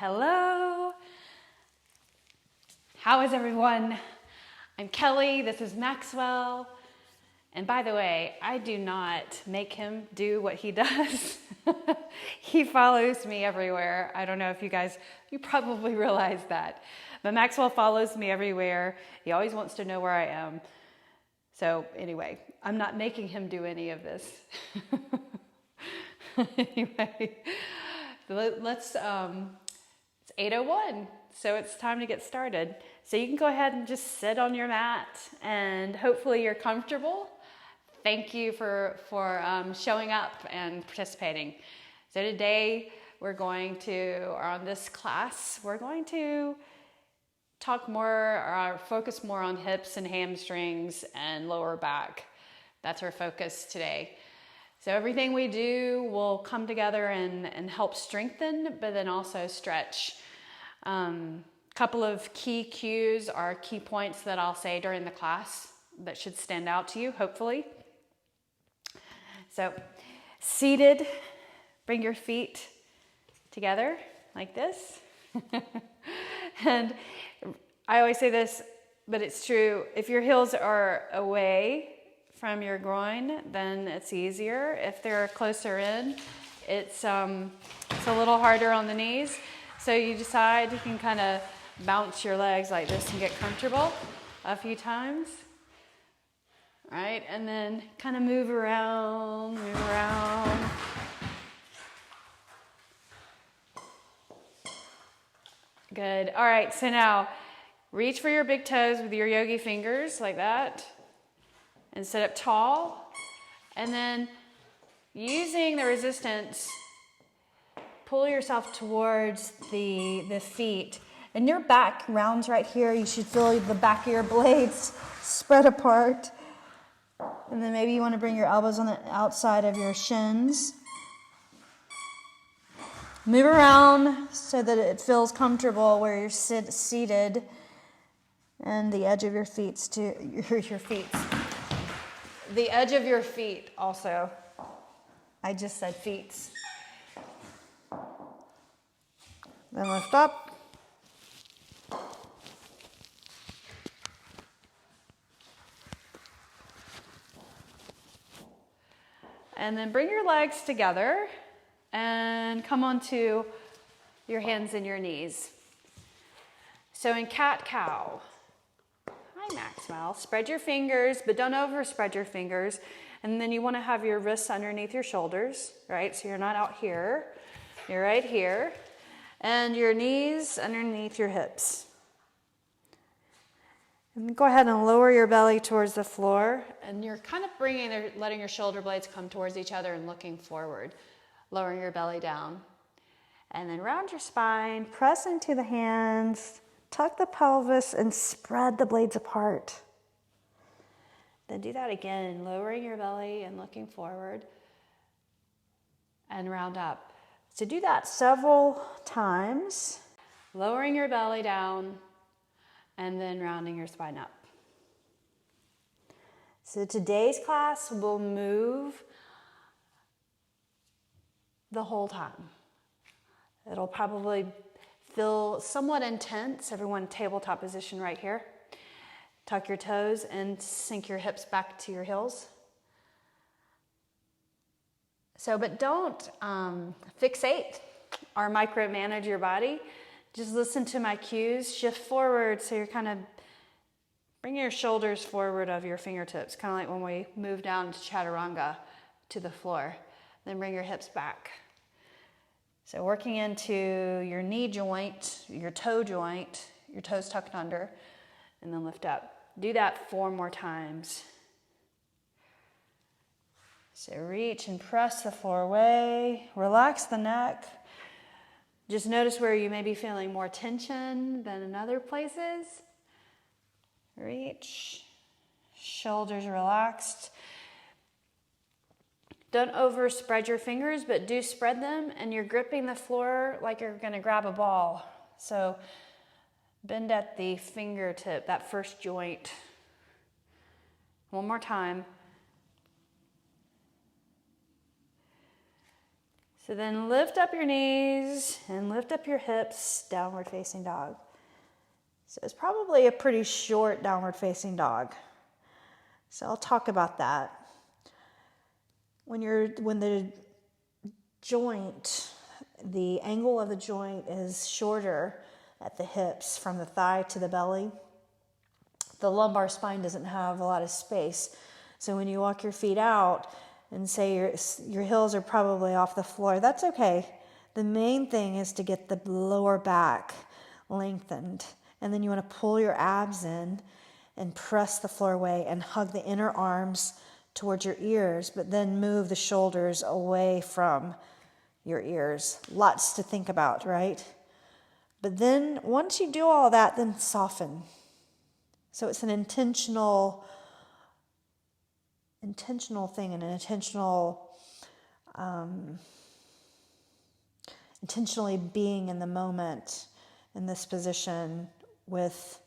Hello. How is everyone? I'm Kelly, this is Maxwell. And by the way, I do not make him do what he does. He follows me everywhere. I don't know if you probably realize that. But Maxwell follows me everywhere. He always wants to know where I am. So anyway, I'm not making him do any of this. Anyway, it's 8:01, so it's time to get started. So you can go ahead and just sit on your mat, and hopefully you're comfortable. Thank you for showing up and participating. So today on this class, we're going to talk more or focus more on hips and hamstrings and lower back. That's our focus today. So everything we do will come together and help strengthen, but then also stretch. Couple of key cues or key points that I'll say during the class that should stand out to you, hopefully. So seated, bring your feet together like this. And I always say this, but it's true. If your heels are away from your groin, then it's easier. If they're closer in, it's a little harder on the knees. So you decide you can kind of bounce your legs like this and get comfortable a few times. All right, and then kind of move around. Good. All right, so now reach for your big toes with your yogi fingers like that and sit up tall. And then using the resistance, pull yourself towards the feet. And your back rounds right here. You should feel the back of your blades spread apart. And then maybe you want to bring your elbows on the outside of your shins. Move around so that it feels comfortable where you're seated, and the edge of your feet to your feet. The edge of your feet also. I just said feet. Then lift up. And then bring your legs together and come onto your hands and your knees. So in cat-cow. Hi, Maxwell. Spread your fingers, but don't overspread your fingers. And then you want to have your wrists underneath your shoulders, right? So you're not out here. You're right here. And your knees underneath your hips. And go ahead and lower your belly towards the floor. And you're kind of letting your shoulder blades come towards each other and looking forward. Lowering your belly down. And then round your spine, press into the hands, tuck the pelvis, and spread the blades apart. Then do that again, lowering your belly and looking forward. And round up. So do that several times. Lowering your belly down and then rounding your spine up. So today's class will move the whole time. It'll probably feel somewhat intense. Everyone, tabletop position right here. Tuck your toes and sink your hips back to your heels. So, but don't fixate or micromanage your body. Just listen to my cues. Shift forward so you're kind of bring your shoulders forward of your fingertips, kind of like when we move down to chaturanga to the floor. Then bring your hips back. So working into your knee joint, your toe joint, your toes tucked under, and then lift up. Do that 4 more times. So reach and press the floor away. Relax the neck. Just notice where you may be feeling more tension than in other places. Reach. Shoulders relaxed. Don't overspread your fingers, but do spread them, and you're gripping the floor like you're going to grab a ball. So bend at the fingertip, that first joint. One more time. So then lift up your knees and lift up your hips, downward facing dog. So it's probably a pretty short downward facing dog. So I'll talk about that. When the joint, the angle of the joint is shorter at the hips from the thigh to the belly, the lumbar spine doesn't have a lot of space. So when you walk your feet out and say your heels are probably off the floor, that's okay. The main thing is to get the lower back lengthened. And then you want to pull your abs in and press the floor away and hug the inner arms towards your ears, but then move the shoulders away from your ears. Lots to think about, right? But then once you do all that, then soften. So it's an intentional thing and an intentionally being in the moment in this position with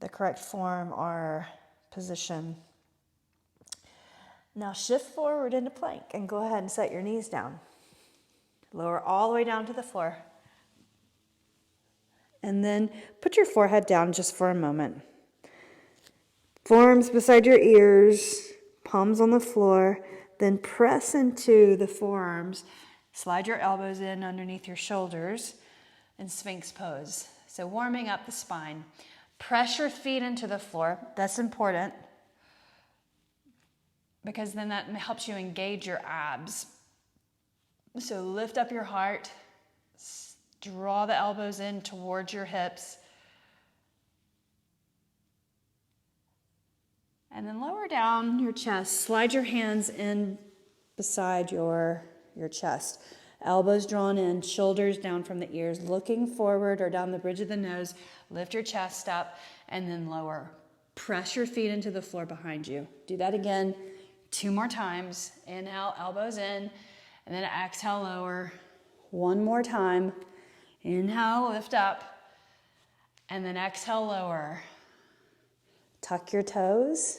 the correct form or position. Now shift forward into plank and go ahead and set your knees down. Lower all the way down to the floor. And then put your forehead down just for a moment. Forearms beside your ears, palms on the floor, then press into the forearms. Slide your elbows in underneath your shoulders in Sphinx pose. So warming up the spine. Press your feet into the floor. That's important because then that helps you engage your abs. So lift up your heart. Draw the elbows in towards your hips. And then lower down your chest. Slide your hands in beside your chest. Elbows drawn in, shoulders down from the ears, looking forward or down the bridge of the nose. Lift your chest up and then lower. Press your feet into the floor behind you. Do that again 2 more times. Inhale, elbows in, and then exhale, lower. 1 more time. Inhale, lift up, and then exhale, lower. Tuck your toes,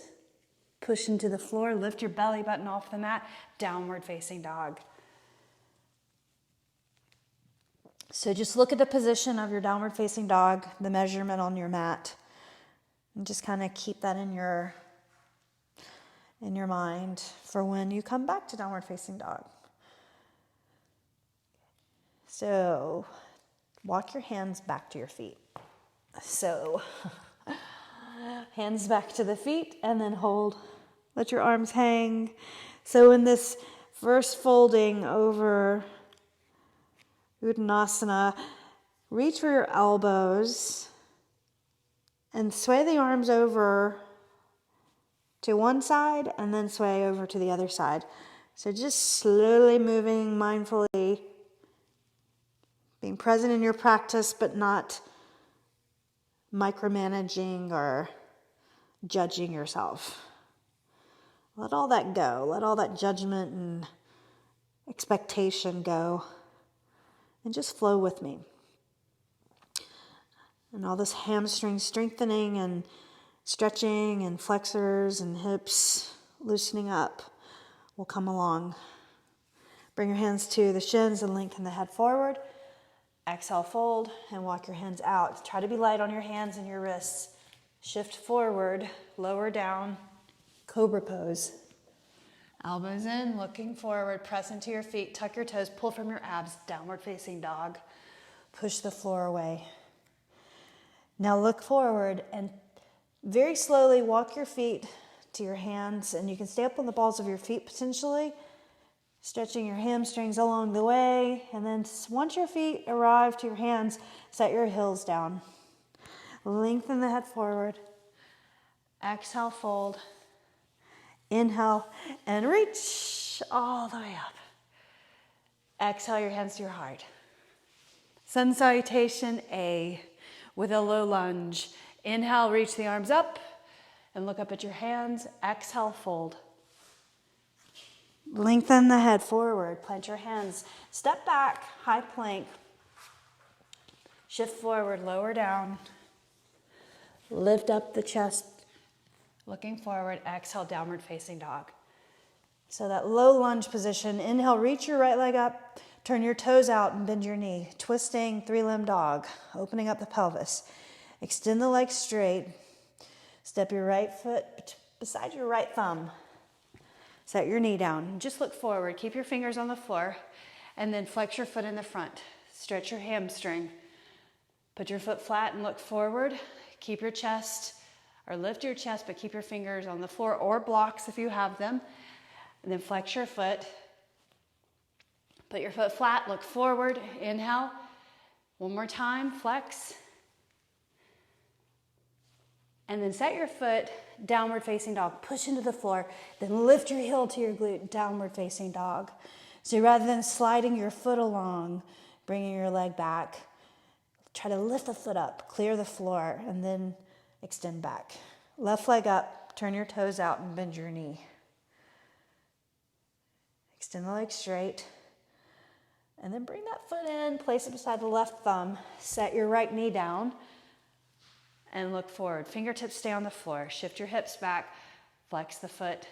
push into the floor, lift your belly button off the mat, downward facing dog. So just look at the position of your downward facing dog, the measurement on your mat, and just kind of keep that in your mind for when you come back to downward facing dog. So walk your hands back to your feet. So hands back to the feet and then hold. Let your arms hang. So in this first folding over Uttanasana, reach for your elbows and sway the arms over to one side and then sway over to the other side. So just slowly moving mindfully, being present in your practice, but not micromanaging or judging yourself. Let all that go. Let all that judgment and expectation go. And just flow with me. And all this hamstring strengthening and stretching and flexors and hips loosening up will come along. Bring your hands to the shins and lengthen the head forward. Exhale, fold, and walk your hands out. Try to be light on your hands and your wrists. Shift forward, lower down, cobra pose. Elbows in, looking forward, press into your feet, tuck your toes, pull from your abs, downward facing dog. Push the floor away. Now look forward and very slowly walk your feet to your hands, and you can stay up on the balls of your feet potentially, stretching your hamstrings along the way, and then once your feet arrive to your hands, set your heels down. Lengthen the head forward. Exhale, fold. Inhale and reach all the way up. Exhale your hands to your heart. Sun salutation A with a low lunge. Inhale, reach the arms up and look up at your hands. Exhale, fold. Lengthen the head forward. Plant your hands. Step back, high plank. Shift forward, lower down. Lift up the chest. Looking forward, exhale, downward facing dog. So that low lunge position. Inhale, reach your right leg up, turn your toes out and bend your knee. Twisting three-limb dog, opening up the pelvis. Extend the leg straight. Step your right foot beside your right thumb. Set your knee down. Just look forward. Keep your fingers on the floor and then flex your foot in the front. Stretch your hamstring. Put your foot flat and look forward. Keep your chest, or lift your chest, but keep your fingers on the floor or blocks if you have them. And then flex your foot. Put your foot flat, look forward. Inhale. One more time, flex. And then set your foot downward facing dog. Push into the floor. Then lift your heel to your glute, downward facing dog. So rather than sliding your foot along, bringing your leg back, try to lift the foot up, clear the floor, and then extend back. Left leg up, turn your toes out and bend your knee. Extend the leg straight. And then bring that foot in, place it beside the left thumb. Set your right knee down and look forward. Fingertips stay on the floor. Shift your hips back. Flex the foot.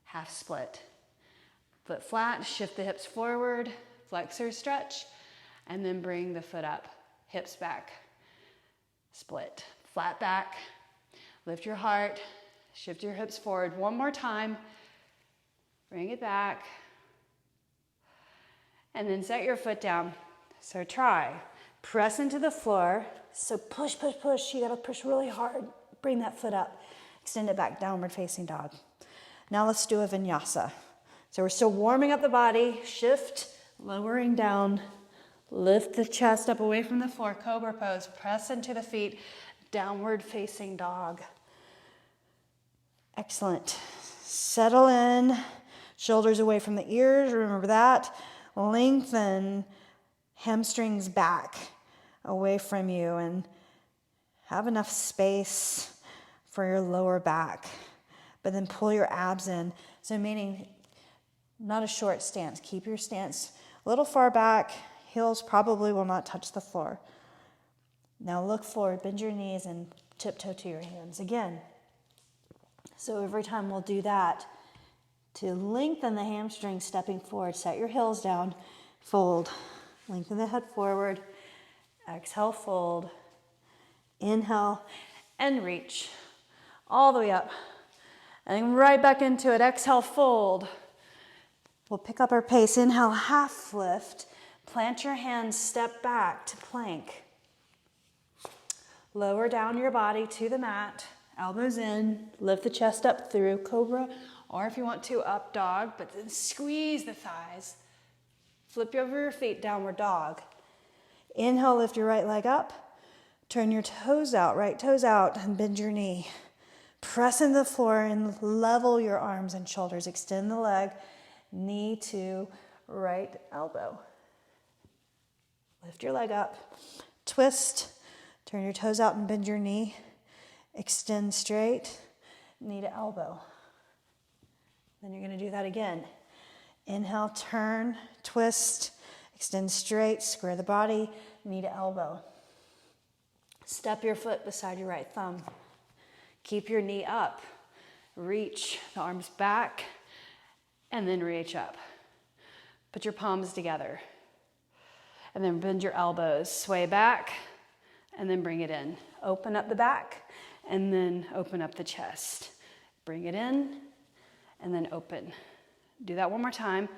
Half split. Foot flat. Shift the hips forward. Flex or stretch. And then bring the foot up. Hips back. Split. Flat back. Lift your heart. Shift your hips forward. One more time. Bring it back. And then set your foot down. So try. Press into the floor. So push, push, push. You gotta push really hard. Bring that foot up. Extend it back, downward facing dog. Now let's do a vinyasa. So we're still warming up the body. Shift, lowering down. Lift the chest up away from the floor. Cobra pose. Press into the feet. Downward facing dog. Excellent. Settle in. Shoulders away from the ears. Remember that. Lengthen hamstrings back away from you and have enough space for your lower back. But then pull your abs in. So meaning not a short stance. Keep your stance a little far back. Heels probably will not touch the floor. Now look forward, bend your knees and tiptoe to your hands again. So every time we'll do that, to lengthen the hamstring, stepping forward, set your heels down, fold, lengthen the head forward, exhale, fold, inhale, and reach all the way up. And then right back into it, exhale, fold. We'll pick up our pace, inhale, half lift, plant your hands, step back to plank. Lower down your body to the mat, elbows in, lift the chest up through cobra, or if you want to, up dog, but then squeeze the thighs. Flip over your feet, downward dog. Inhale, lift your right leg up. Turn your toes out, right toes out, and bend your knee. Press into the floor and level your arms and shoulders. Extend the leg, knee to right elbow. Lift your leg up. Twist. Turn your toes out and bend your knee. Extend straight, knee to elbow. Then you're going to do that again. Inhale, turn, twist, extend straight, square the body, knee to elbow. Step your foot beside your right thumb. Keep your knee up. Reach the arms back and then reach up. Put your palms together. And then bend your elbows. Sway back and then bring it in. Open up the back and then open up the chest. Bring it in and then open. Do that one more time.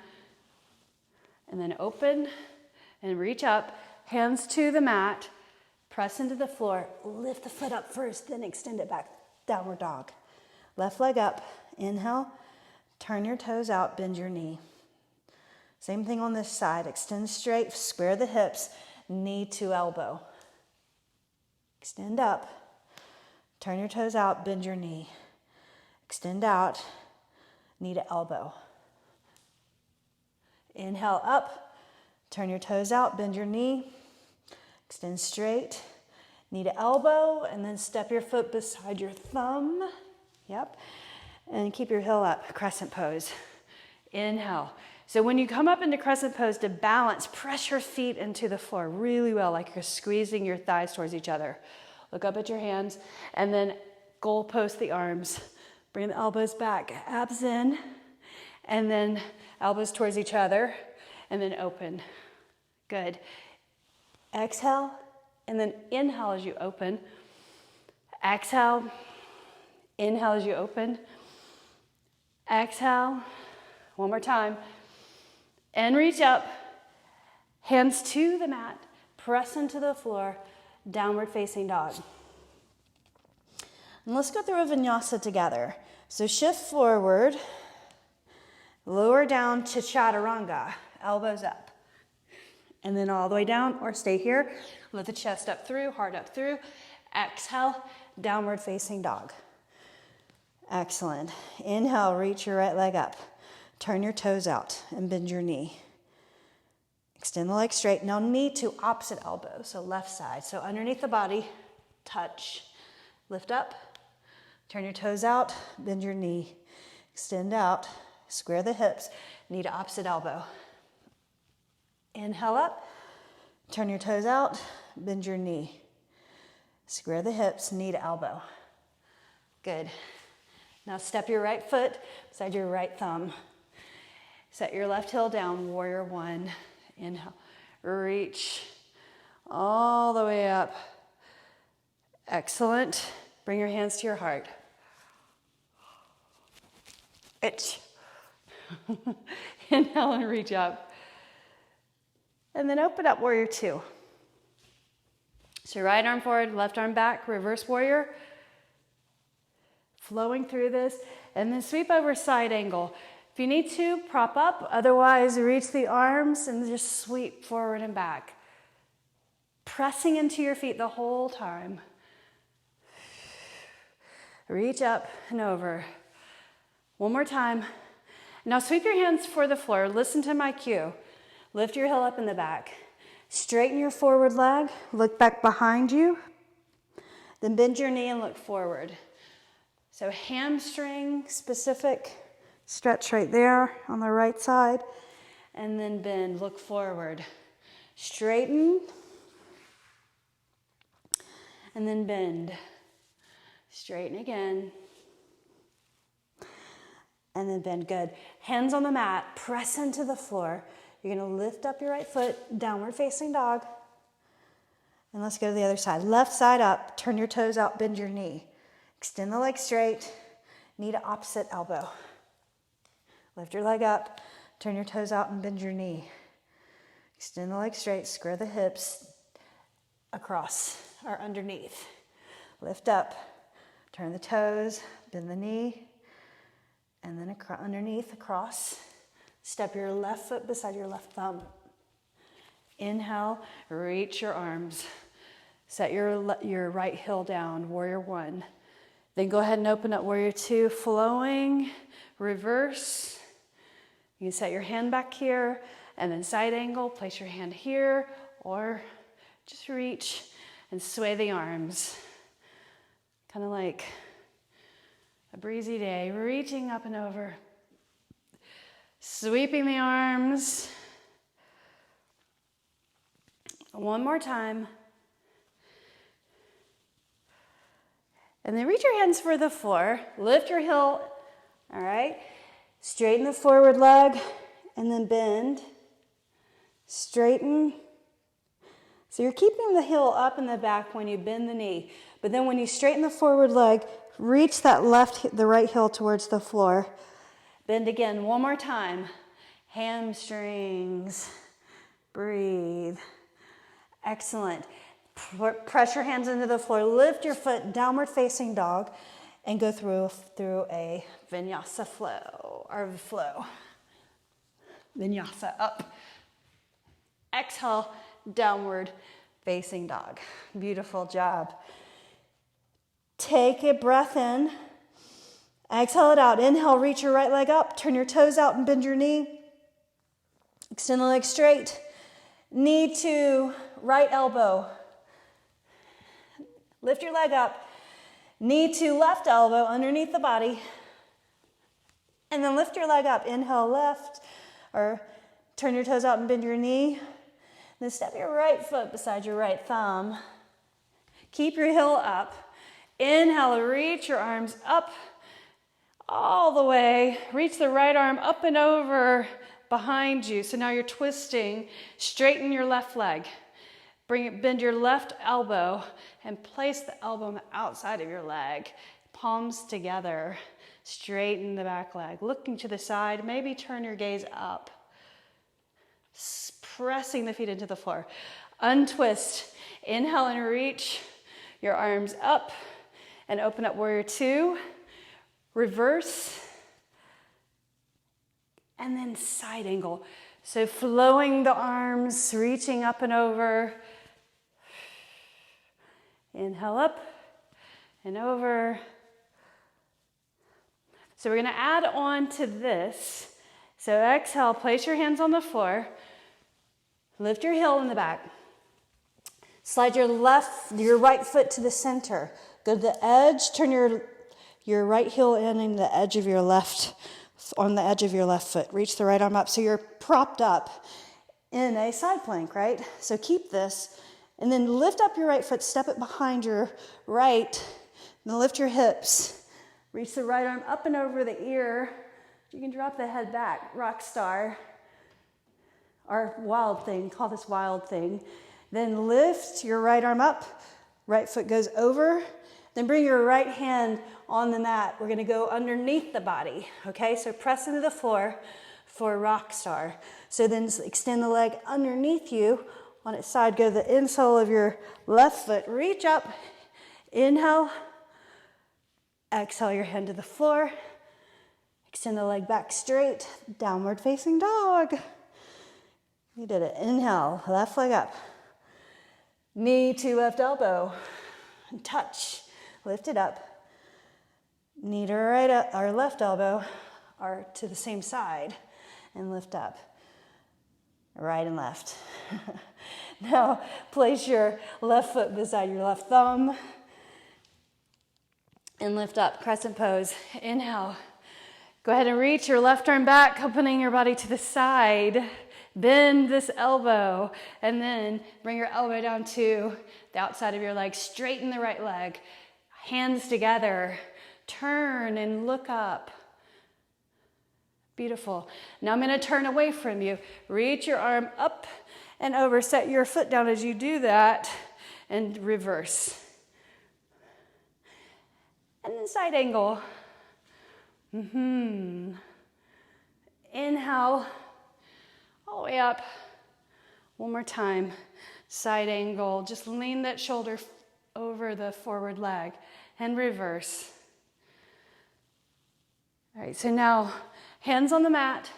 And then open and reach up. Hands to the mat. Press into the floor. Lift the foot up first, then extend it back. Downward dog. Left leg up. Inhale. Turn your toes out. Bend your knee. Same thing on this side. Extend straight. Square the hips. Knee to elbow. Extend up. Turn your toes out. Bend your knee. Extend out. Knee to elbow. Inhale up. Turn your toes out. Bend your knee. Extend straight. Knee to elbow. And then step your foot beside your thumb. Yep. And keep your heel up. Crescent pose. Inhale. So when you come up into crescent pose, to balance, press your feet into the floor really well, like you're squeezing your thighs towards each other. Look up at your hands and then goal post the arms. Bring the elbows back, abs in, And then elbows towards each other, and then open. Good. Exhale, and then inhale as you open. Exhale, inhale as you open. Exhale, one more time. And reach up, hands to the mat, press into the floor, downward facing dog. And let's go through a vinyasa together. So shift forward, lower down to chaturanga, elbows up. And then all the way down, or stay here. Let the chest up through, heart up through. Exhale, downward facing dog. Excellent. Inhale, reach your right leg up. Turn your toes out and bend your knee. Extend the leg straight. Now knee to opposite elbow, so left side. So underneath the body, touch. Lift up, turn your toes out, bend your knee. Extend out, square the hips, knee to opposite elbow. Inhale up, turn your toes out, bend your knee. Square the hips, knee to elbow. Good. Now step your right foot beside your right thumb. Set your left heel down, warrior one. Inhale, reach all the way up. Excellent. Bring your hands to your heart. Itch. Inhale and reach up. And then open up, warrior two. So right arm forward, left arm back, reverse warrior. Flowing through this, and then sweep over side angle. If you need to, prop up. Otherwise, reach the arms and just sweep forward and back. Pressing into your feet the whole time. Reach up and over. One more time. Now sweep your hands for the floor. Listen to my cue. Lift your heel up in the back. Straighten your forward leg. Look back behind you. Then bend your knee and look forward. So hamstring specific stretch right there on the right side. And then bend, look forward. Straighten. And then bend. Straighten again. And then bend, good. Hands on the mat, press into the floor. You're gonna lift up your right foot, downward facing dog. And let's go to the other side. Left side up, turn your toes out, bend your knee. Extend the leg straight, knee to opposite elbow. Lift your leg up, turn your toes out and bend your knee. Extend the leg straight, square the hips across or underneath. Lift up, turn the toes, bend the knee, and then underneath, across. Step your left foot beside your left thumb. Inhale, reach your arms. Set your right heel down, warrior one. Then go ahead and open up warrior two, flowing, reverse. You can set your hand back here, and then side angle, place your hand here, or just reach and sway the arms. Kind of like a breezy day, reaching up and over. Sweeping the arms. One more time. And then reach your hands for the floor. Lift your heel. All right. Straighten the forward leg and then bend. Straighten. So you're keeping the heel up in the back when you bend the knee. But then when you straighten the forward leg, reach the right heel towards the floor. Bend again, one more time. Hamstrings. Breathe. Excellent. Press your hands into the floor. Lift your foot, downward facing dog, and go through a vinyasa flow. Vinyasa up. Exhale, downward facing dog. Beautiful job. Take a breath in. Exhale it out. Inhale, reach your right leg up. Turn your toes out and bend your knee. Extend the leg straight. Knee to right elbow. Lift your leg up. Knee to left elbow underneath the body. And then lift your leg up. Inhale left, or turn your toes out and bend your knee. Then step your right foot beside your right thumb. Keep your heel up. Inhale, reach your arms up. all the way. Reach the right arm up and over behind you. So now you're twisting. Straighten your left leg. Bend your left elbow and place the elbow on the outside of your leg. Palms together. Straighten the back leg. Looking to the side. Maybe turn your gaze up. Pressing the feet into the floor. Untwist. Inhale and reach your arms up and open up warrior two. Reverse. And then side angle. So flowing the arms, reaching up and over. Inhale up and over. So we're going to add on to this. So exhale, place your hands on the floor. Lift your heel in the back. Slide your right foot to the center. Go to the edge, turn your right heel in and the edge of your left, on the edge of your left foot. Reach the right arm up so you're propped up in a side plank, right? So keep this. And then lift up your right foot, step it behind your right. Then lift your hips. Reach the right arm up and over the ear. You can drop the head back, rock star. Or wild thing, call this wild thing. Then lift your right arm up, right foot goes over. Then bring your right hand on the mat. We're gonna go underneath the body, okay? So press into the floor for rock star. So then extend the leg underneath you. On its side, go to the insole of your left foot. Reach up, inhale. Exhale your hand to the floor. Extend the leg back straight, downward facing dog. You did it. Inhale, left leg up. Knee to left elbow. And touch. Lift it up. Knee to right or left elbow are to the same side. And lift up. Right and left. Now place your left foot beside your left thumb. And lift up. Crescent pose. Inhale. Go ahead and reach your left arm back, opening your body to the side. Bend this elbow, and then bring your elbow down to the outside of your leg. Straighten the right leg. Hands together. Turn and look up. Beautiful. Now I'm going to turn away from you. Reach your arm up and over. Set your foot down as you do that, and reverse. And then side angle. Inhale. All the way up. One more time. Side angle. Just lean that shoulder over the forward leg and reverse. All right, so now hands on the mat.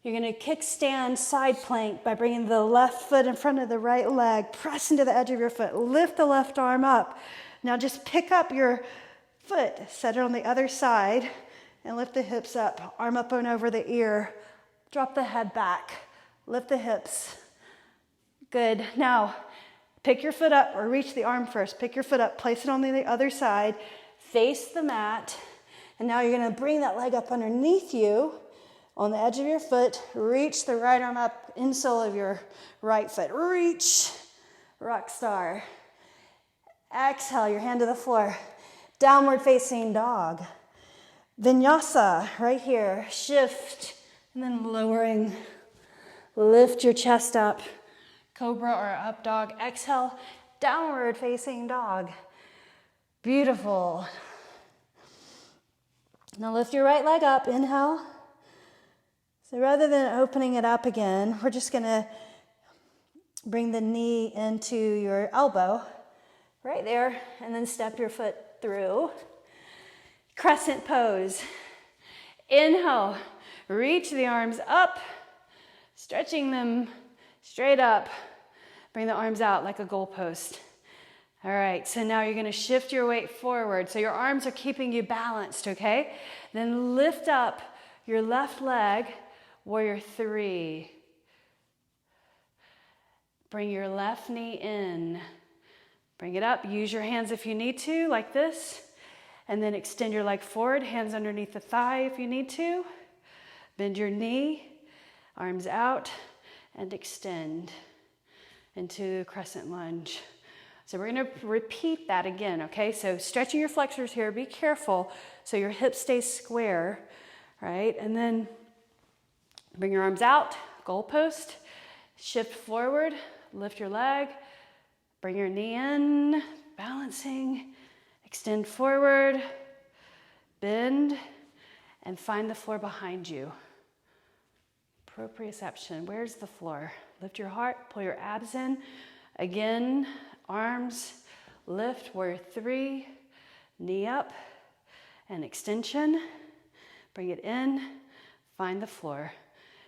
You're going to kickstand side plank by bringing the left foot in front of the right leg. Press into the edge of your foot. Lift the left arm up. Now just pick up your foot. Set it on the other side and lift the hips up. Arm up and over the ear. Drop the head back. Lift the hips. Good. Now, pick your foot up or reach the arm first. Pick your foot up. Place it on the other side. Face the mat. And now you're going to bring that leg up underneath you on the edge of your foot. Reach the right arm up, insole of your right foot. Reach. Rock star. Exhale, your hand to the floor. Downward facing dog. Vinyasa, right here. Shift. And then lowering, lift your chest up, cobra or up dog. Exhale, downward facing dog. Beautiful. Now lift your right leg up, inhale. So rather than opening it up again, we're just gonna bring the knee into your elbow, right there, and then step your foot through. Crescent pose. Inhale. Reach the arms up, stretching them straight up. Bring the arms out like a goalpost. All right, so now you're going to shift your weight forward. So your arms are keeping you balanced, okay? Then lift up your left leg, warrior three. Bring your left knee in. Bring it up. Use your hands if you need to, like this. And then extend your leg forward, hands underneath the thigh if you need to. Bend your knee, arms out, and extend into crescent lunge. So we're gonna repeat that again, okay? So stretching your flexors here, be careful so your hips stay square, right? And then bring your arms out, goalpost, shift forward, lift your leg, bring your knee in, balancing, extend forward, bend, and find the floor behind you. Proprioception, where's the floor? Lift your heart, pull your abs in. Again, arms, lift, warrior three, knee up, and extension. Bring it in, find the floor.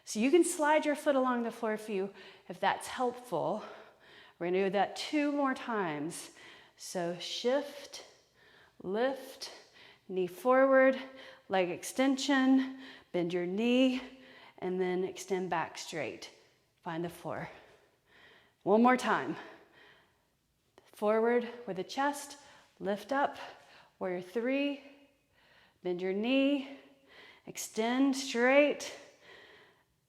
So you can slide your foot along the floor if that's helpful. We're gonna do that 2 more times. So shift, lift, knee forward, leg extension, bend your knee, and then extend back straight. Find the floor. 1 more time. Forward with the chest, lift up, warrior three, bend your knee, extend straight,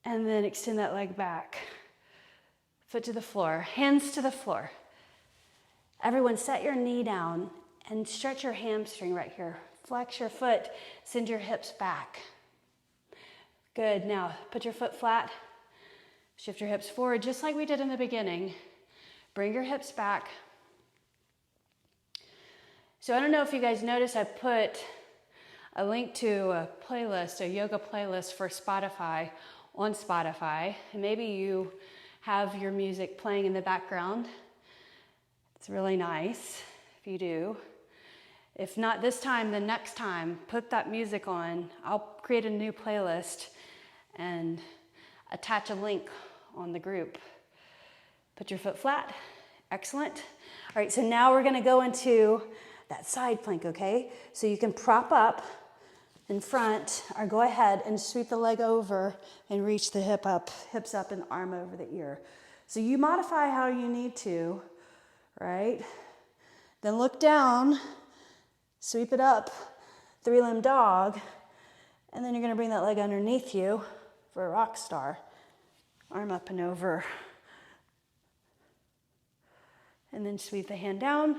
and then extend that leg back. Foot to the floor, hands to the floor. Everyone set your knee down and stretch your hamstring right here. Flex your foot, send your hips back. Good, now put your foot flat, shift your hips forward just like we did in the beginning. Bring your hips back. So I don't know if you guys noticed, I put a link to a playlist, a yoga playlist for Spotify on Spotify. And maybe you have your music playing in the background. It's really nice if you do. If not this time, then next time, put that music on. I'll create a new playlist and attach a link on the group. Put your foot flat. Excellent. All right, so now we're gonna go into that side plank, okay? So you can prop up in front, or go ahead and sweep the leg over and reach the hips up and arm over the ear. So you modify how you need to, right? Then look down, sweep it up, 3-limb dog, and then you're gonna bring that leg underneath you for a rock star. Arm up and over. And then sweep the hand down,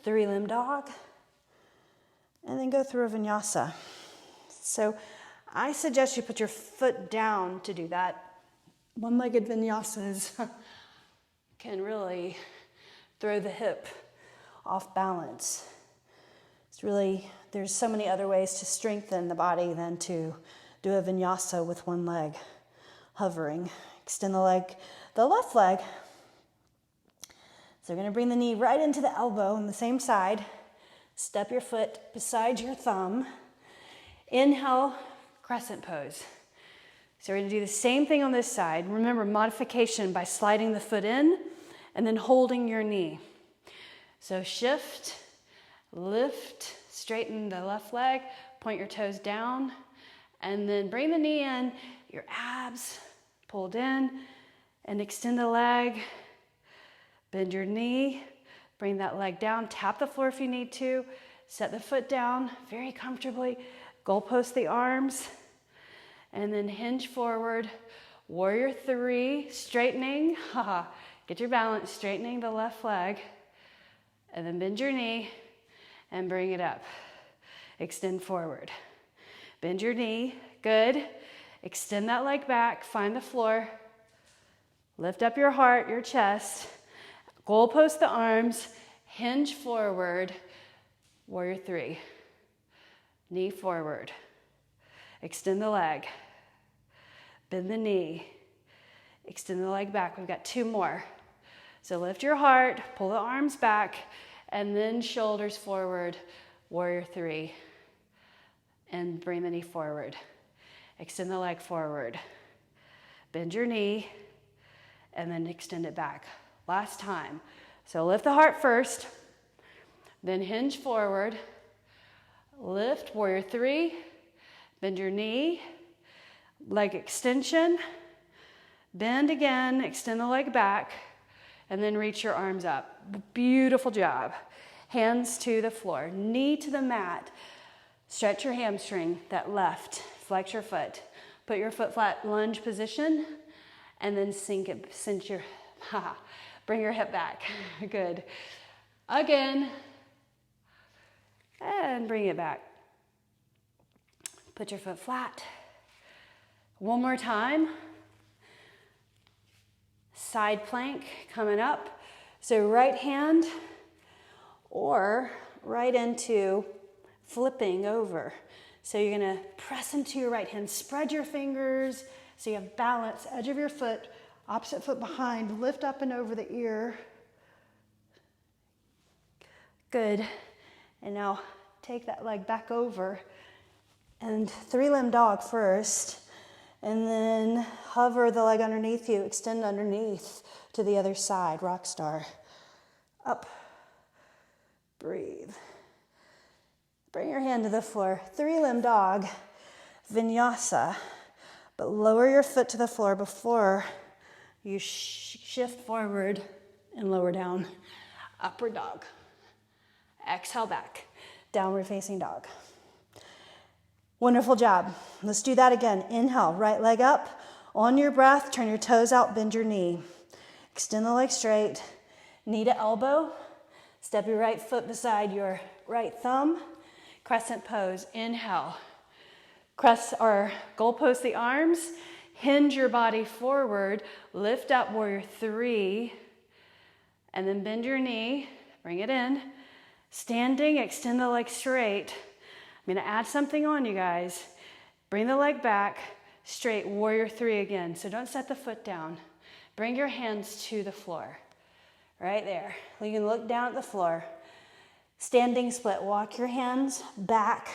3-limb dog, and then go through a vinyasa. So I suggest you put your foot down to do that. One-legged vinyasas can really throw the hip off balance. There's so many other ways to strengthen the body than to do a vinyasa with one leg hovering. Extend the left leg. So you're gonna bring the knee right into the elbow on the same side. Step your foot beside your thumb. Inhale, crescent pose. So we're gonna do the same thing on this side. Remember, modification by sliding the foot in and then holding your knee. So shift, lift, straighten the left leg, point your toes down, and then bring the knee in, your abs pulled in, and extend the leg, bend your knee, bring that leg down, tap the floor if you need to, set the foot down very comfortably, goalpost the arms, and then hinge forward, warrior three, straightening, get your balance, straightening the left leg, and then bend your knee and bring it up. Extend forward. Bend your knee, good. Extend that leg back, find the floor. Lift up your heart, your chest. Goalpost the arms, hinge forward, warrior three. Knee forward. Extend the leg. Bend the knee. Extend the leg back. We've got 2 more. So lift your heart, pull the arms back, and then shoulders forward, warrior three. And bring the knee forward. Extend the leg forward. Bend your knee, and then extend it back. Last time. So lift the heart first, then hinge forward, lift, warrior three, bend your knee, leg extension, bend again, extend the leg back, and then reach your arms up. Beautiful job. Hands to the floor, knee to the mat. Stretch your hamstring, that left, flex your foot. Put your foot flat, lunge position, and then cinch your, Bring your hip back. Good. Again. And bring it back. Put your foot flat. One more time. Side plank coming up. So right hand or right into flipping over. So you're gonna press into your right hand, spread your fingers so you have balance, edge of your foot, opposite foot behind, lift up and over the ear. Good. And now take that leg back over and three-limb dog first, and then hover the leg underneath you, extend underneath to the other side, rock star. Up, breathe. Bring your hand to the floor, three-limb dog, vinyasa, but lower your foot to the floor before you shift forward and lower down. Upward dog. Exhale back, downward facing dog. Wonderful job. Let's do that again. Inhale, right leg up. On your breath, turn your toes out, bend your knee. Extend the leg straight, knee to elbow. Step your right foot beside your right thumb. Crescent pose, inhale. Crest or goalpost the arms. Hinge your body forward. Lift up, warrior three. And then bend your knee, bring it in. Standing, extend the leg straight. I'm gonna add something on, you guys. Bring the leg back, straight, warrior three again. So don't set the foot down. Bring your hands to the floor, right there. You can look down at the floor. Standing split, walk your hands back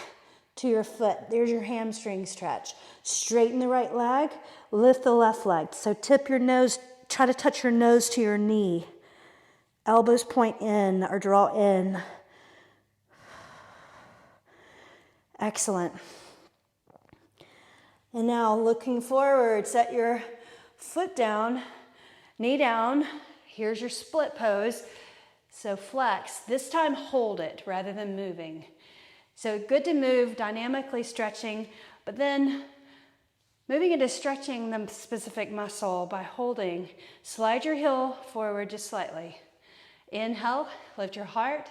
to your foot. There's your hamstring stretch. Straighten the right leg, lift the left leg. So tip your nose, try to touch your nose to your knee. Elbows point in or draw in. Excellent. And now looking forward, set your foot down, knee down. Here's your split pose. So flex, this time hold it rather than moving. So good to move, dynamically stretching, but then moving into stretching the specific muscle by holding. Slide your heel forward just slightly. Inhale, lift your heart.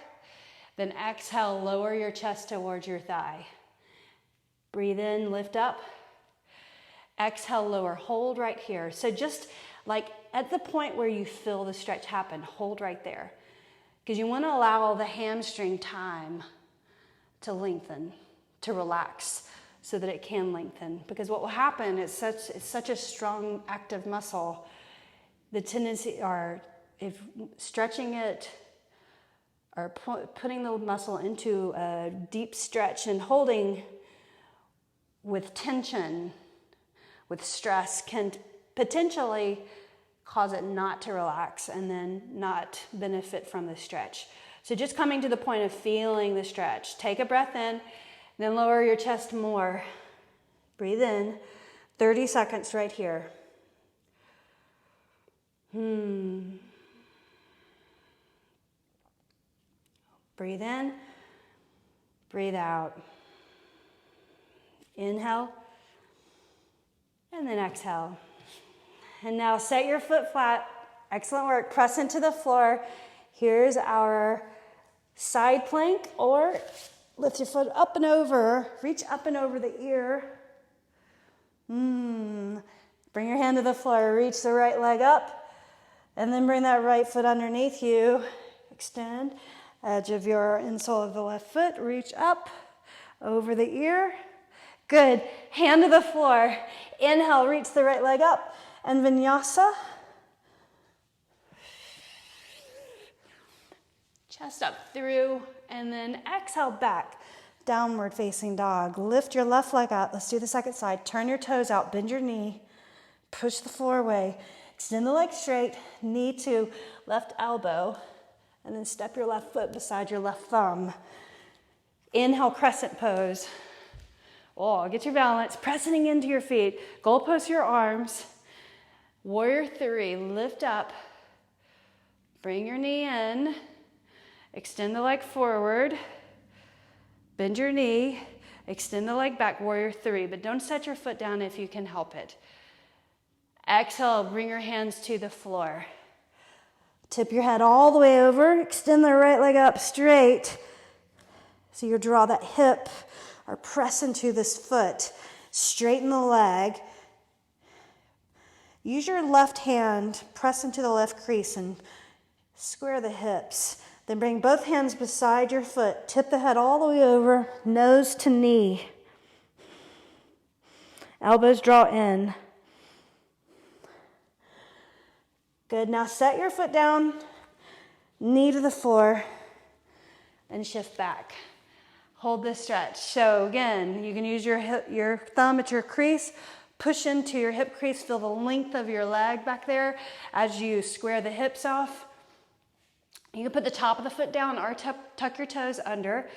Then exhale, lower your chest towards your thigh. Breathe in, lift up. Exhale, lower, hold right here. So just like at the point where you feel the stretch happen, hold right there. Because you want to allow the hamstring time to lengthen, to relax, so that it can lengthen. Because what will happen is it's such a strong, active muscle. The tendency, or if stretching it, or putting the muscle into a deep stretch and holding with tension, with stress, can potentially cause it not to relax and then not benefit from the stretch. So just coming to the point of feeling the stretch. Take a breath in, then lower your chest more. Breathe in. 30 seconds right here. Breathe in. Breathe out. Inhale. And then exhale. And now set your foot flat. Excellent work. Press into the floor. Here's our side plank, or lift your foot up and over. Reach up and over the ear. Bring your hand to the floor. Reach the right leg up. And then bring that right foot underneath you. Extend. Edge of your insole of the left foot. Reach up over the ear. Good. Hand to the floor. Inhale, reach the right leg up. And vinyasa. Chest up through. And then exhale back. Downward facing dog. Lift your left leg up. Let's do the second side. Turn your toes out. Bend your knee. Push the floor away. Extend the leg straight. Knee to left elbow. And then step your left foot beside your left thumb. Inhale, crescent pose. Oh, get your balance. Pressing into your feet. Goalpost your arms. Warrior three. Lift up. Bring your knee in. Extend the leg forward. Bend your knee. Extend the leg back. Warrior three. But don't set your foot down if you can help it. Exhale. Bring your hands to the floor. Tip your head all the way over. Extend the right leg up straight. So you draw that hip or press into this foot. Straighten the leg. Use your left hand, press into the left crease and square the hips. Then bring both hands beside your foot. Tip the head all the way over, nose to knee. Elbows draw in. Good. Now set your foot down, knee to the floor, and shift back. Hold this stretch. So again, you can use your thumb at your crease. Push into your hip crease. Feel the length of your leg back there as you square the hips off. You can put the top of the foot down or tuck your toes under.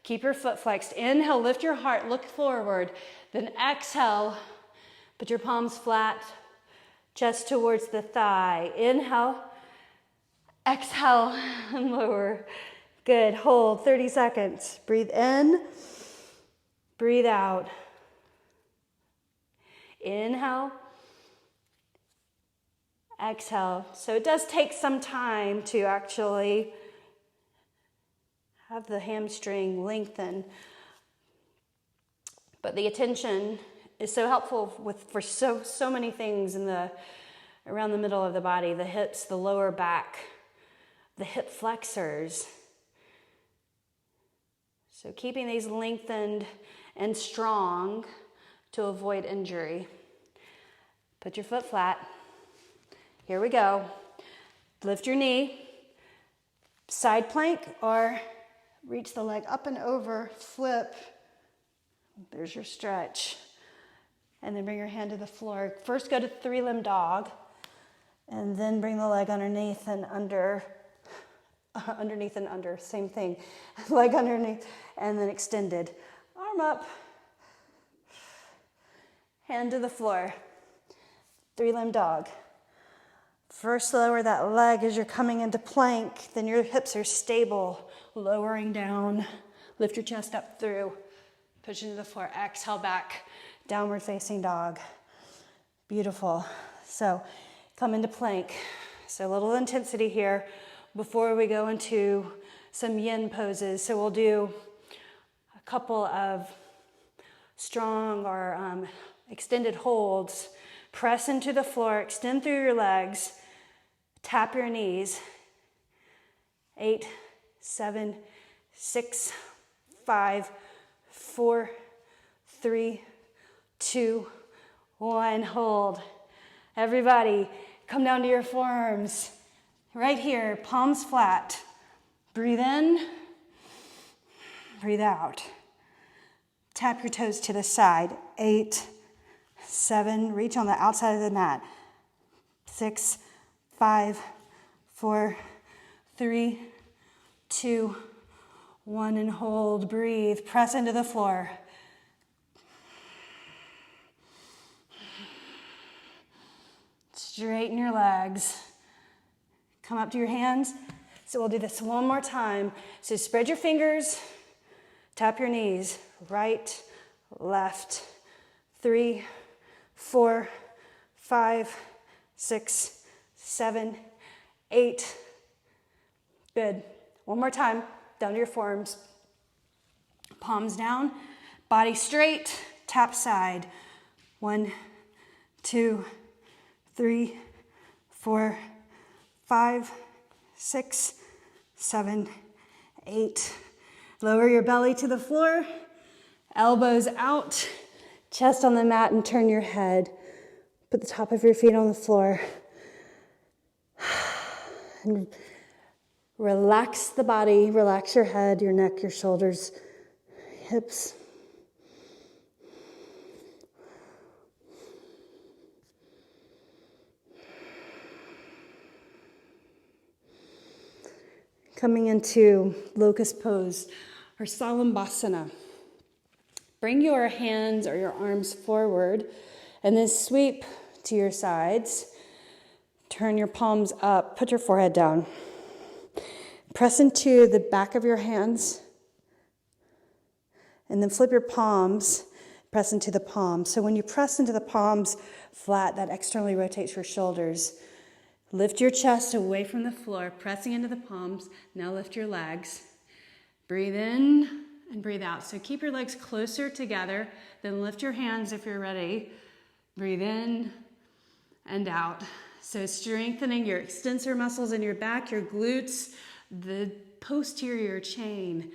Keep your foot flexed. Inhale, lift your heart, look forward. Then exhale, put your palms flat, chest towards the thigh. Inhale, exhale, and lower. Good, hold 30 seconds. Breathe in, breathe out. Inhale, exhale. So it does take some time to actually have the hamstring lengthen. But the attention is so helpful for so many things around the middle of the body, the hips, the lower back, the hip flexors. So keeping these lengthened and strong to avoid injury. Put your foot flat. Here we go. Lift your knee, side plank, or reach the leg up and over, flip. There's your stretch. And then bring your hand to the floor. First go to three-limb dog, and then bring the leg underneath and under, same thing. Leg underneath, and then extended. Arm up, hand to the floor. Three-limb dog. First lower that leg as you're coming into plank, then your hips are stable, lowering down. Lift your chest up through, push into the floor, exhale back, downward facing dog. Beautiful. So come into plank. So a little intensity here before we go into some yin poses. So we'll do a couple of strong or extended holds. Press into the floor, extend through your legs, tap your knees. 8, 7, 6, 5, 4, 3, 2, 1. Hold. Everybody, come down to your forearms. Right here, palms flat. Breathe in, breathe out. Tap your toes to the side. 8, 7, reach on the outside of the mat. 6, 5, 4, 3, 2, 1, and hold. Breathe. Press into the floor. Straighten your legs. Come up to your hands. So we'll do this one more time. So spread your fingers. Tap your knees. Right, left. 3, 4, 5, 6, 7, 8. Good. One more time. Down to your forearms. Palms down. Body straight. Tap side. 1, 2, 3, 4, 5, 6, 7, 8. Lower your belly to the floor. Elbows out. Chest on the mat and turn your head. Put the top of your feet on the floor. And relax the body. Relax your head, your neck, your shoulders, hips. Coming into locust pose or salambhasana. Bring your hands or your arms forward and then sweep to your sides. Turn your palms up. Put your forehead down. Press into the back of your hands and then flip your palms. Press into the palms. So when you press into the palms flat, that externally rotates your shoulders. Lift your chest away from the floor, pressing into the palms. Now lift your legs. Breathe in and breathe out. So keep your legs closer together. Then lift your hands if you're ready. Breathe in and out. So strengthening your extensor muscles in your back, your glutes, the posterior chain.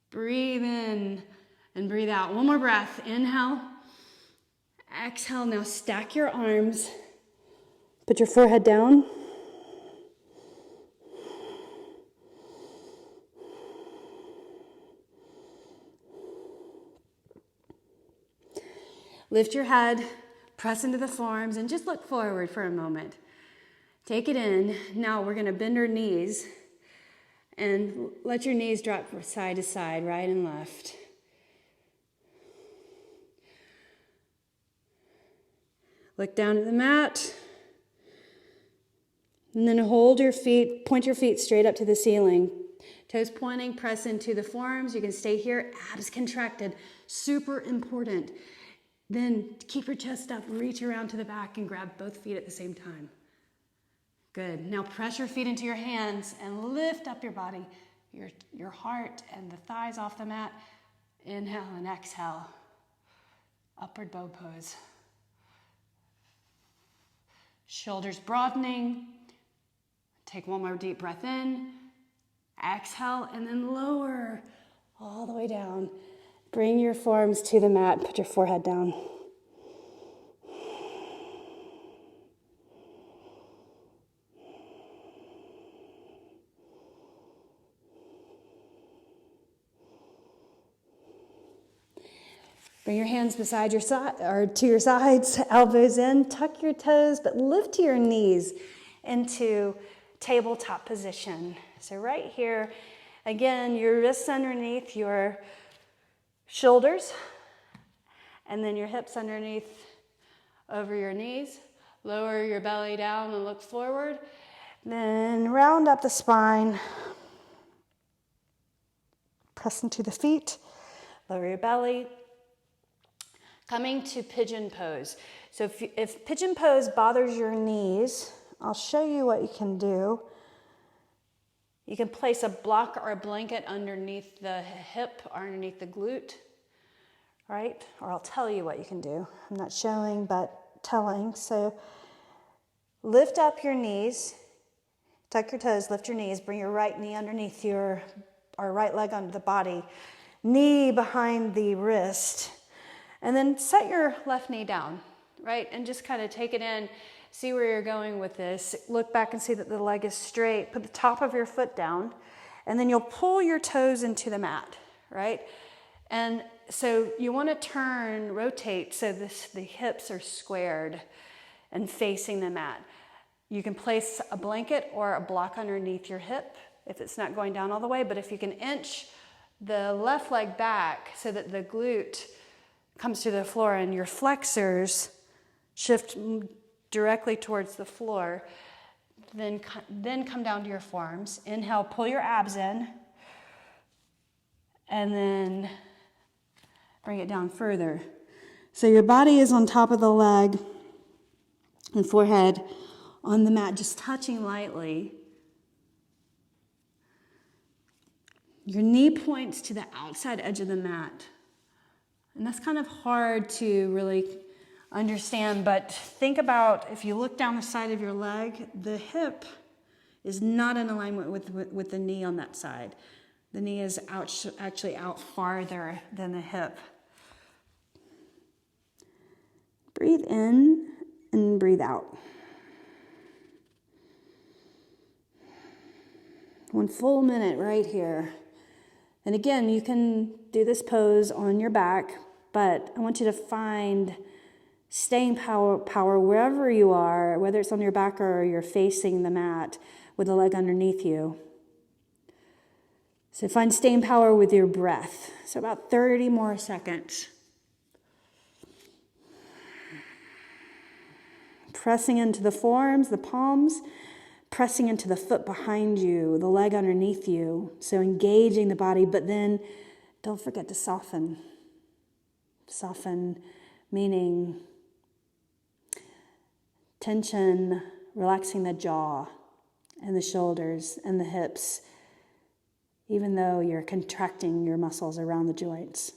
Breathe in and breathe out. One more breath. Inhale. Exhale. Now stack your arms. Put your forehead down. Lift your head, press into the forearms, and just look forward for a moment. Take it in. Now we're going to bend our knees and let your knees drop from side to side, right and left. Look down at the mat. And then hold your feet, point your feet straight up to the ceiling. Toes pointing, press into the forearms. You can stay here, abs contracted. Super important. Then keep your chest up, reach around to the back and grab both feet at the same time. Good. Now press your feet into your hands and lift up your body, your heart and the thighs off the mat. Inhale and exhale. Upward bow pose. Shoulders broadening. Take one more deep breath in. Exhale and then lower all the way down. Bring your forearms to the mat. Put your forehead down. Bring your hands beside your side or to your sides, elbows in, tuck your toes, but lift your knees into tabletop position. So right here, again, your wrists underneath your shoulders, and then your hips underneath over your knees. Lower your belly down and look forward. Then round up the spine. Press into the feet. Lower your belly. Coming to pigeon pose. So if pigeon pose bothers your knees, I'll show you what you can do. You can place a block or a blanket underneath the hip or underneath the glute, right? Or I'll tell you what you can do. I'm not showing, but telling. So lift up your knees, tuck your toes, lift your knees, bring your right knee underneath or right leg under the body, knee behind the wrist, and then set your left knee down, right? And just kind of take it in. See where you're going with this. Look back and see that the leg is straight. Put the top of your foot down, and then you'll pull your toes into the mat, right? And so you want to rotate so the hips are squared and facing the mat. You can place a blanket or a block underneath your hip if it's not going down all the way, but if you can inch the left leg back so that the glute comes to the floor and your flexors shift directly towards the floor, then come down to your forearms. Inhale, pull your abs in, and then bring it down further. So your body is on top of the leg and forehead on the mat, just touching lightly. Your knee points to the outside edge of the mat. And that's kind of hard to really understand, but think about if you look down the side of your leg, the hip is not in alignment with the knee on that side. The knee is actually out farther than the hip. Breathe in and breathe out. One full minute right here. And again, you can do this pose on your back, but I want you to find staying power wherever you are, whether it's on your back or you're facing the mat with the leg underneath you. So find staying power with your breath. So about 30 more seconds. Pressing into the forearms, the palms, pressing into the foot behind you, the leg underneath you. So engaging the body, but then don't forget to soften. Soften meaning tension relaxing the jaw and the shoulders and the hips, even though you're contracting your muscles around the joints.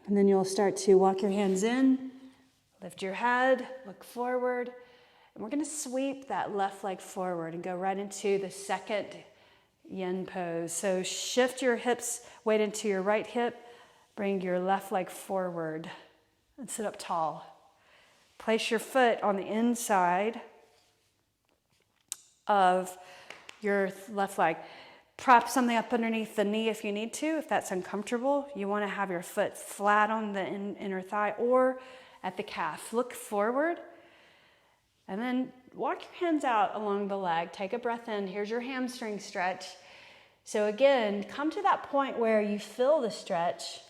And then you'll start to walk your hands in, lift your head, look forward, and we're going to sweep that left leg forward and go right into the second yin pose. So shift your hips, weight into your right hip, bring your left leg forward and sit up tall. Place your foot on the inside of your left leg. Prop something up underneath the knee if you need to, if that's uncomfortable. You want to have your foot flat on the inner thigh or at the calf. Look forward and then walk your hands out along the leg. Take a breath in. Here's your hamstring stretch. So again, come to that point where you feel the stretch,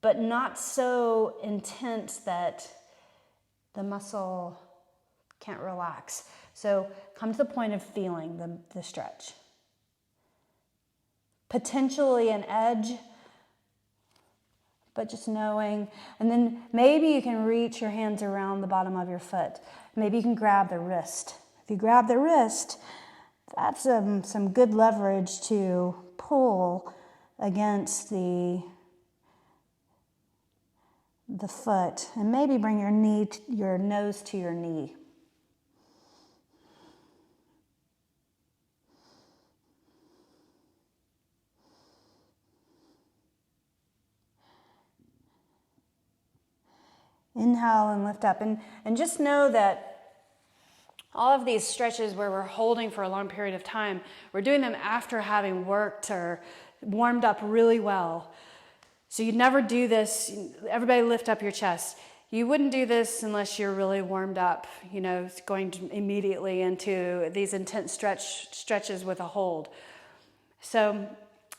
but not so intense that the muscle can't relax. So come to the point of feeling the stretch. Potentially an edge, but just knowing. And then maybe you can reach your hands around the bottom of your foot. Maybe you can grab the wrist. If you grab the wrist, that's some good leverage to pull against the foot. And maybe bring your nose to your knee. Inhale and lift up. And just know that all of these stretches where we're holding for a long period of time, we're doing them after having worked or warmed up really well. So you'd never do this. Everybody lift up your chest. You wouldn't do this unless you're really warmed up, going immediately into these intense stretches with a hold. So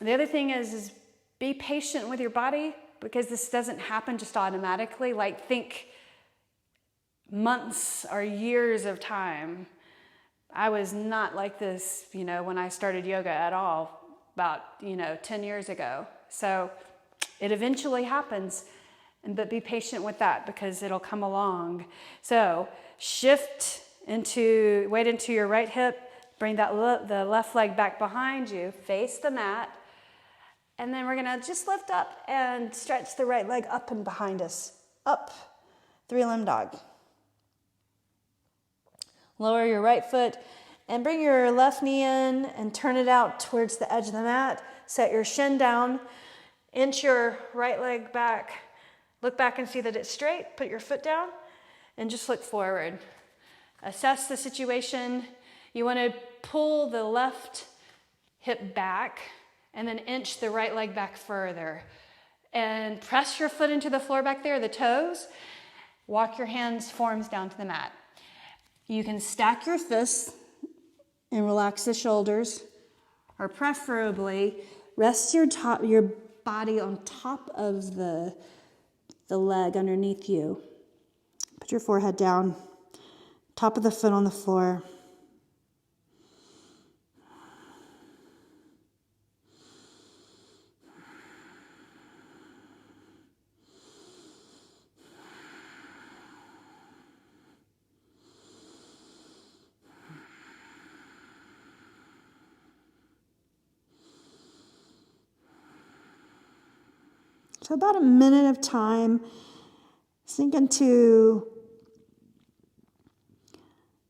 the other thing is be patient with your body, because this doesn't happen just automatically. Like, think months or years of time. I was not like this, when I started yoga at all, about, 10 years ago. So it eventually happens, but be patient with that because it'll come along. So shift weight into your right hip, bring the left leg back behind you, face the mat. And then we're gonna just lift up and stretch the right leg up and behind us. Up, 3-limb dog. Lower your right foot and bring your left knee in and turn it out towards the edge of the mat. Set your shin down, inch your right leg back. Look back and see that it's straight. Put your foot down and just look forward. Assess the situation. You wanna pull the left hip back and then inch the right leg back further. And press your foot into the floor back there, the toes. Walk your hands, forearms down to the mat. You can stack your fists and relax the shoulders, or preferably rest your body on top of the leg underneath you. Put your forehead down, top of the foot on the floor. So about a minute of time, sink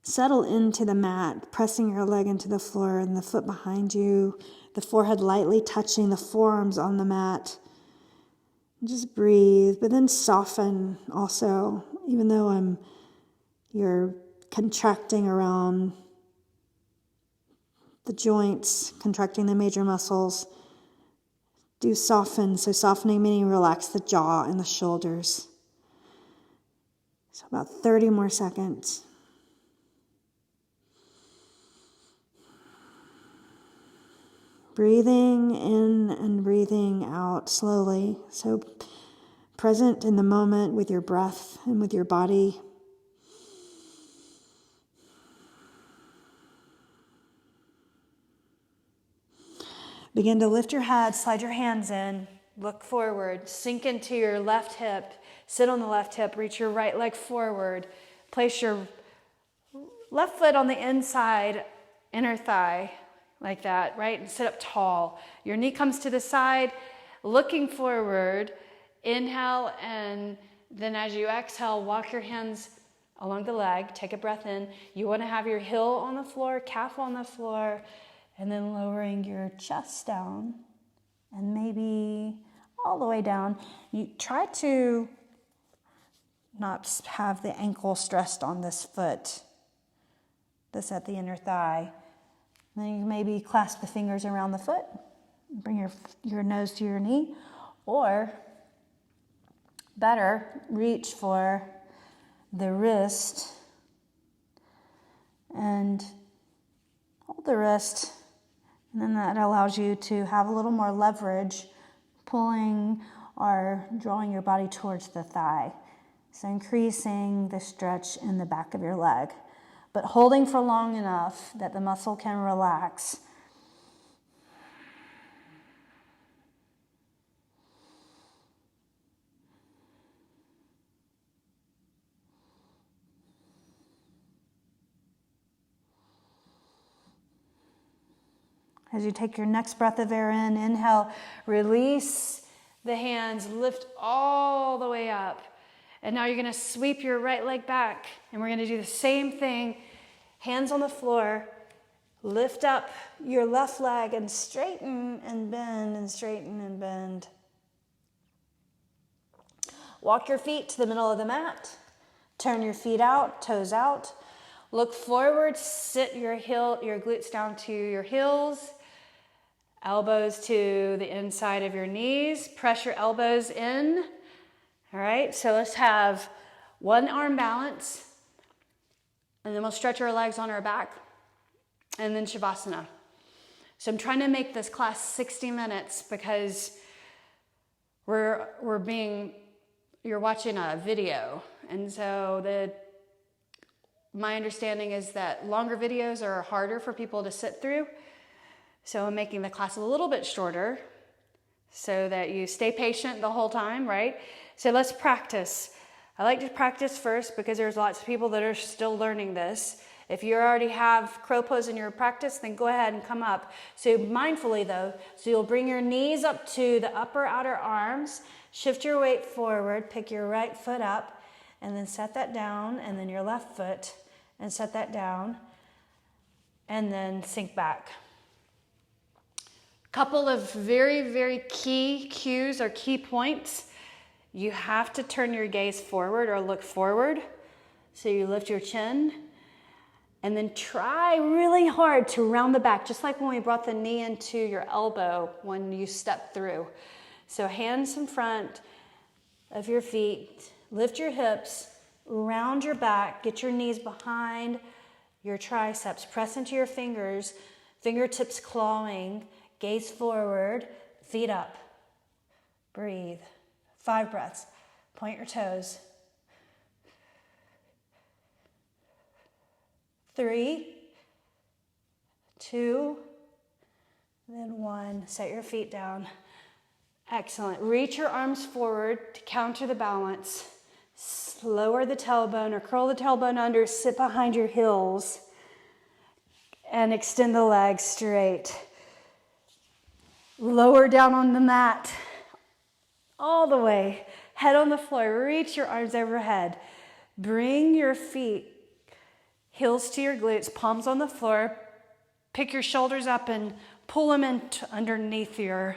settle into the mat, pressing your leg into the floor and the foot behind you, the forehead lightly touching the forearms on the mat. Just breathe, but then soften also, even though you're contracting around the joints, contracting the major muscles. Do soften. So softening meaning relax the jaw and the shoulders. So about 30 more seconds. Breathing in and breathing out slowly. So present in the moment with your breath and with your body. Begin to lift your head, slide your hands in, Look forward, sink into your left hip, sit on the left hip, reach your right leg forward, place your left foot on the inside, inner thigh, like that, right? And sit up tall. Your knee comes to the side, looking forward. Inhale, and then as you exhale, walk your hands along the leg. Take a breath in. You want to have your heel on the floor, calf on the floor, and then lowering your chest down and maybe all the way down. You try to not have the ankle stressed on this foot, this at the inner thigh. And then you maybe clasp the fingers around the foot, bring your nose to your knee, or better, reach for the wrist and hold the wrist, and then that allows you to have a little more leverage, pulling or drawing your body towards the thigh. So increasing the stretch in the back of your leg, but holding for long enough that the muscle can relax. As you take your next breath of air in, inhale, release the hands, lift all the way up. And now you're going to sweep your right leg back. And we're going to do the same thing. Hands on the floor. Lift up your left leg and straighten and bend and straighten and bend. Walk your feet to the middle of the mat. Turn your feet out, toes out. Look forward, sit your glutes down to your heels. Elbows to the inside of your knees. Press your elbows in. All right, so let's have one arm balance. And then we'll stretch our legs on our back. And then Shavasana. So I'm trying to make this class 60 minutes because you're watching a video. And so my understanding is that longer videos are harder for people to sit through. So I'm making the class a little bit shorter so that you stay patient the whole time, right? So let's practice. I like to practice first because there's lots of people that are still learning this. If you already have crow pose in your practice, then go ahead and come up. So mindfully though, so you'll bring your knees up to the upper outer arms, shift your weight forward, pick your right foot up, and then set that down, and then your left foot, and set that down, and then sink back. Couple of very, very key cues or key points. You have to turn your gaze forward or look forward. So you lift your chin, and then try really hard to round the back, just like when we brought the knee into your elbow when you step through. So hands in front of your feet, lift your hips, round your back, get your knees behind your triceps, press into your fingers, fingertips clawing, gaze forward, feet up, breathe. 5 breaths, point your toes. 3, 2, then 1. Set your feet down. Excellent. Reach your arms forward to counter the balance. Lower the tailbone or curl the tailbone under, sit behind your heels, and extend the legs straight. Lower down on the mat, all the way. Head on the floor, reach your arms overhead. Bring your feet, heels to your glutes, palms on the floor. Pick your shoulders up and pull them in underneath your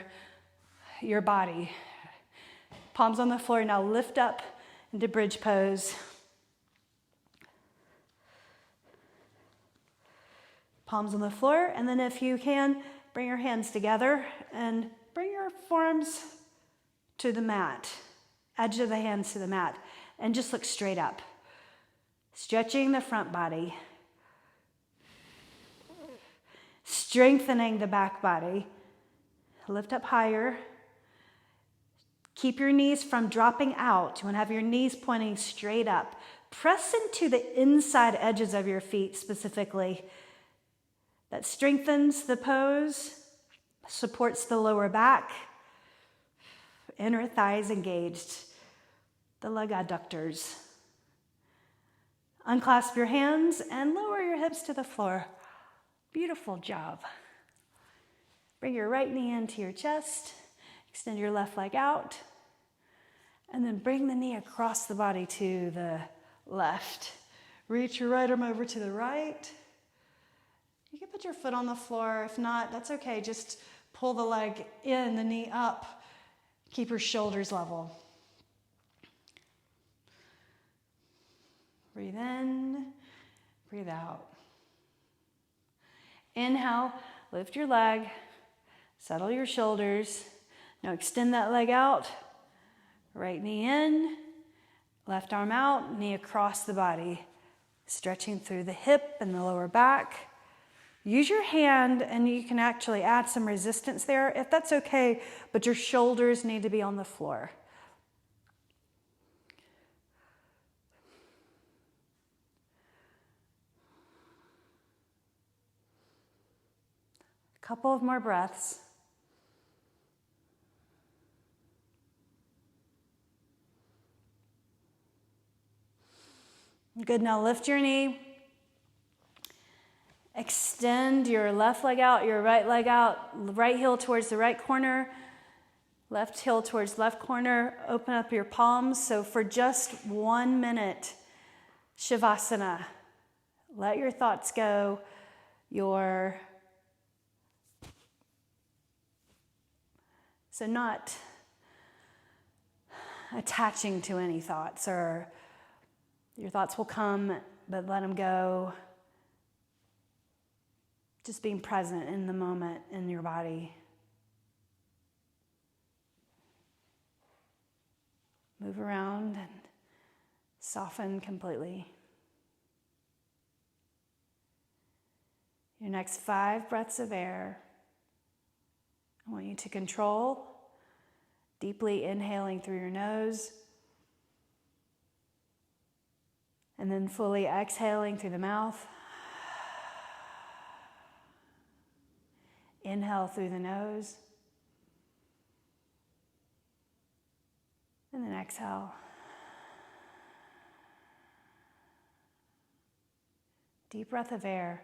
body. Palms on the floor. Now lift up into bridge pose. Palms on the floor, and then if you can, bring your hands together and bring your forearms to the mat, edge of the hands to the mat, and just look straight up. Stretching the front body, strengthening the back body. Lift up higher. Keep your knees from dropping out. You want to have your knees pointing straight up. Press into the inside edges of your feet specifically. That strengthens the pose, supports the lower back. inner thighs engaged, the leg adductors. Unclasp your hands and lower your hips to the floor. Beautiful job. Bring your right knee into your chest. Extend your left leg out. And then bring the knee across the body to the left. Reach your right arm over to the right. You can put your foot on the floor. If not, that's okay. Just pull the leg in, the knee up. Keep your shoulders level. Breathe in, breathe out. Inhale, lift your leg, settle your shoulders. Now extend that leg out. Right knee in, left arm out, knee across the body. Stretching through the hip and the lower back. Use your hand, and you can actually add some resistance there if that's okay, but your shoulders need to be on the floor. A couple of more breaths. Good, now lift your knee. Extend your left leg out, your right leg out, right heel towards the right corner, left heel towards left corner. Open up your palms. So for just 1 minute, Shavasana. Let your thoughts go. So not attaching to any thoughts, or your thoughts will come, but let them go. Just being present in the moment in your body. Move around and soften completely. Your next 5 breaths of air, I want you to control, deeply inhaling through your nose, and then fully exhaling through the mouth. Inhale through the nose. And then exhale. Deep breath of air.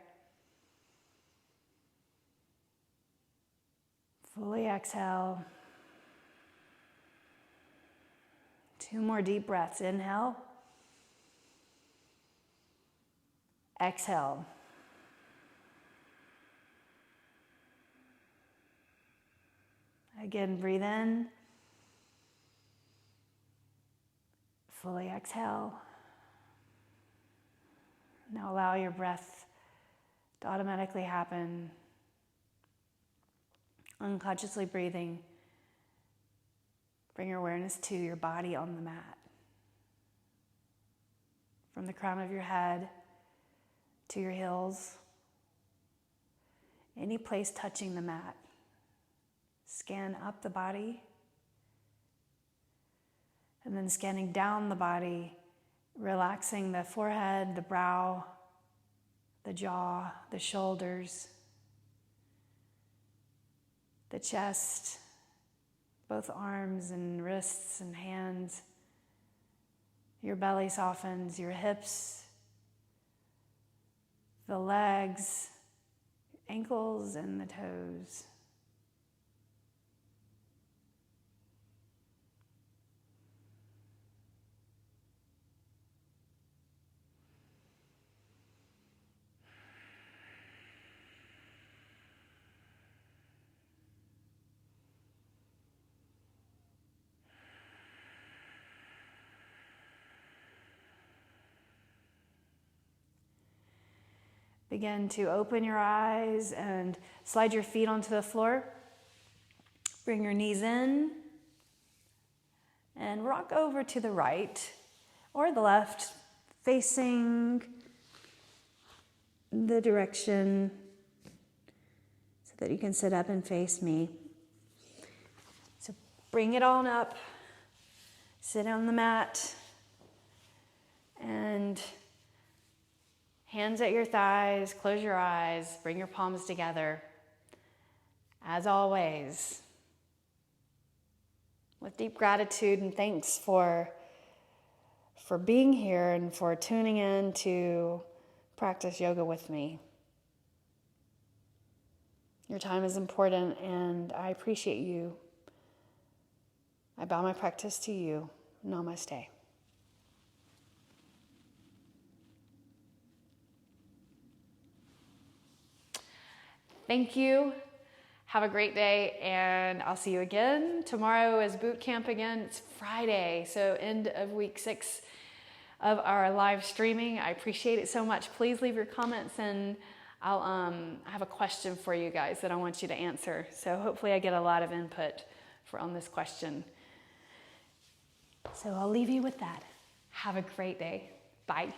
Fully exhale. 2 more deep breaths. Inhale. Exhale. Again, breathe in. Fully exhale. Now allow your breath to automatically happen. Unconsciously breathing. Bring your awareness to your body on the mat. From the crown of your head to your heels. Any place touching the mat. Scan up the body. And then scanning down the body, relaxing the forehead, the brow, the jaw, the shoulders, the chest, both arms and wrists and hands. Your belly softens, your hips, the legs, ankles, and the toes. Begin to open your eyes and slide your feet onto the floor. Bring your knees in and rock over to the right or the left, facing the direction so that you can sit up and face me. So bring it on up, sit on the mat, and hands at your thighs, close your eyes, bring your palms together. As always, with deep gratitude and thanks for being here and for tuning in to practice yoga with me. Your time is important and I appreciate you. I bow my practice to you. Namaste. Thank you. Have a great day, and I'll see you again. Tomorrow is boot camp again. It's Friday, so end of week 6 of our live streaming. I appreciate it so much. Please leave your comments, and I'll have a question for you guys that I want you to answer. So hopefully I get a lot of input on this question. So I'll leave you with that. Have a great day. Bye.